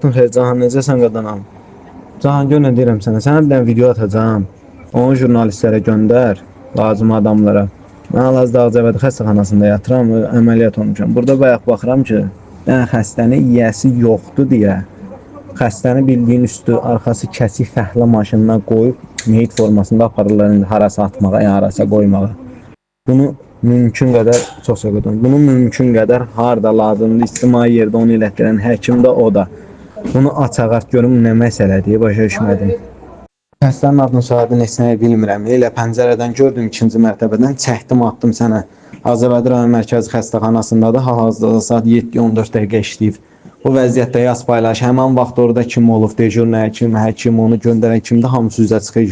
Vaxtın xeyir, Cahan, necəsən qadanam? Cahan, gör nə deyirəm sənə, sənə bir dənə video atacağım. Onu jurnalistlərə göndər, lazım adamlara. Mən hal-hazırda Ağcabədi xəstəxanasında yatıram, əməliyyat olmuşam. Burada bayaq baxıram ki, yəni xəstənin yiyəsi yoxdur deyə, xəstəni bildiyin üstü, arxası kəsik fəhlə maşınına qoyub meyit formasında aparırlar indi harasa atmağa, yəni harasa qoymağa. Bunu mümkün qədər, çox sağ olun, bunu mümkün qədər harda lazımdır, ictimai yerdə onu elətdirən həkim də o da. Bunu açıq-art görüm nə məsələdir, başa düşmədim. Xəstənin adını soyadını neçəyə bilmirəm. Elə pəncərədən gördüm, ikinci mərtəbədən çəkdim, atdım sənə. Ağcabədi rayon mərkəzi xəstəxanasındadır. Hal-hazırda saat 7:14 dəqiqə işləyib. Bu vəziyyətdə yaz paylaş. Həmin vaxt orada kim olub, dejur nə həkim, həkim onu göndərən kimdə hamısı üzə çıxır.